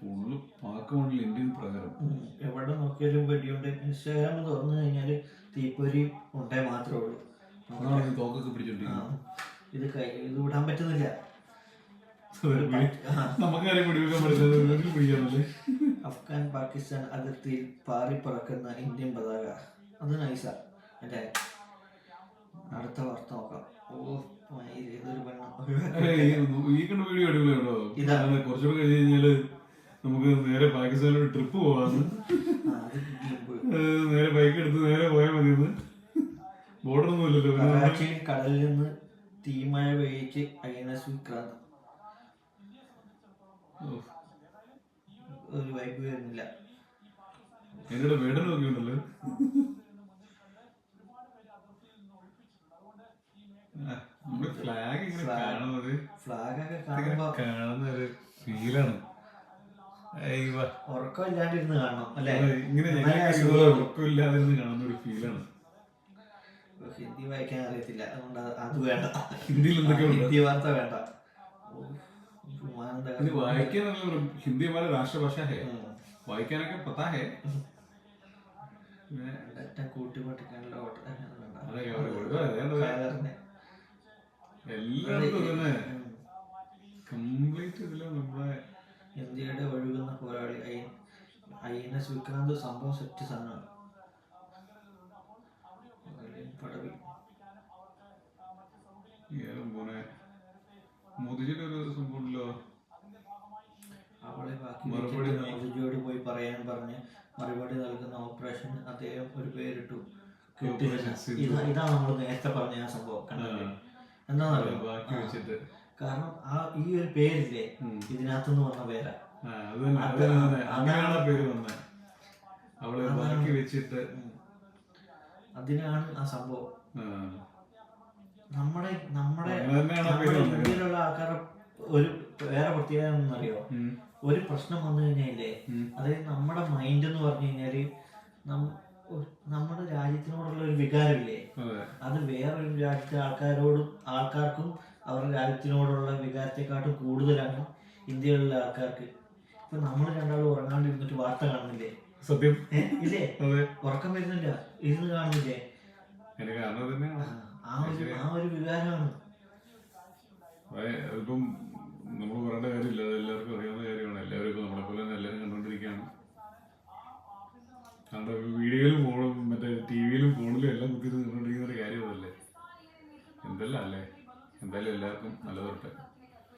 Full പാക്കമാണല്ലോ Indian പ്രകാരം. എവിടെ നോക്കിയാലും വെടിയുണ്ട്. ഇൻസ്റ്റാഗ്രാം തുറന്നു കഴിഞ്ഞാൽ തീപ്പൊരി ഉണ്ടേ മാത്രമേ ഉള്ളൂ. തോക്കൊക്കെ പിടിച്ചോണ്ടിരിക്കും. ഇത് വിടാൻ പറ്റുന്നില്ല. നമുക്കാരെയും പിടിവെക്കാൻ പറ്റുന്നത്. അഫ്ഗാൻ പാകിസ്ഥാൻ അതിർത്തിയിൽ പാറി പറക്കുന്ന ഇന്ത്യൻ പതാക. അത് നൈസാ അല്ലേ? അടുത്ത വാർത്ത നോക്കാം. വീഡിയോ അടിപൊളിയാണോ? ഇതാണ് കുറച്ചുകൂടെ കഴിഞ്ഞ് കഴിഞ്ഞാല് നമുക്ക് നേരെ പാകിസ്ഥാനിലൊരു ട്രിപ്പ് പോവാന്ന്. നേരെ ബൈക്ക് എടുത്ത് നേരെ പോയാൽ മതിയെന്ന്. ബോർഡർ ഒന്നും ഇല്ലല്ലോ. കറാച്ചിയിൽ കടലിൽ നിന്ന് തീമഴ പെയ്യിച്ച് INS വിക്രാന്ത്. ഒരു വൈബ് വരുന്നില്ല. എന്റെ വേടന നോക്കിയുണ്ടല്ലോ. ഫ്ലാഗ് ഫ്ലാഗൊക്കെ കാണുന്ന ഒരു ഫീലാണ്. ഉറക്കമില്ലാണ്ടിരുന്ന് കാണണം അല്ലേ? ഇങ്ങനെ ഉറക്കമില്ലാതിരുന്ന് കാണുന്ന ഒരു ഫീലാണ്. ഹിന്ദി വായിക്കാൻ അറിയത്തില്ല, അതുകൊണ്ട് അത് വേണ്ട. ഹിന്ദിയിൽ ഹിന്ദി വാർത്ത വേണ്ട. വായിക്കാൻ ഹിന്ദി हमारा राष्ट्रभाषा है, വായിക്കാനൊക്കെ പത്താ ഹേ. കൂട്ടിമുട്ടിക്കാനുള്ള ഇന്ത്യയുടെ ഒഴുകുന്ന പോരാളി INS വിക്രാന്ത്. സംഭവം സെറ്റ് സാധനമാണ്. പടവി മോദിജിയുടെ ഒരു സംഭവമല്ലോ. അവളെ ബാക്കി മോദിജിയോട് പോയി പറയാൻ പറഞ്ഞ് മറുപടി നൽകുന്ന ഓപ്പറേഷൻ അദ്ദേഹം ഒരു പേരിട്ടു. ഇതാണ് നമ്മൾ നേരത്തെ പറഞ്ഞ ആ സംഭവം. എന്താണെന്നറിയോ? കാരണം ഈ ഒരു പേരില്ലേ ഇതിനകത്തുനിന്ന് വന്ന പേരാ. അതിനാണ് ആ സംഭവം. നമ്മുടെ ഇന്ത്യയിലുള്ള ആൾക്കാരുടെ ഒരു വേറെ പ്രത്യേകത എന്നറിയോ? ഒരു പ്രശ്നം വന്നു കഴിഞ്ഞാലേ, അതായത് നമ്മുടെ മൈൻഡ് എന്ന് പറഞ്ഞു കഴിഞ്ഞാല് നമ്മുടെ രാജ്യത്തിനോടുള്ള ഒരു വികാരമില്ലേ, അത് വേറൊരു രാജ്യത്തെ ആൾക്കാർക്കും അവരുടെ രാജ്യത്തിനോടുള്ള വികാരത്തെക്കാട്ടും കൂടുതലാണ് ഇന്ത്യയിലുള്ള ആൾക്കാർക്ക്. ഇപ്പൊ നമ്മൾ രണ്ടാളും ഉറങ്ങാണ്ടിരുന്നിട്ട് വാർത്ത കാണുന്നില്ലേ? സത്യം ഇല്ലേ? ഉറക്കം വരുന്നില്ല, ഇരുന്ന് കാണുന്നില്ലേ? ആ ഒരു വികാരമാണ്. ഇപ്പം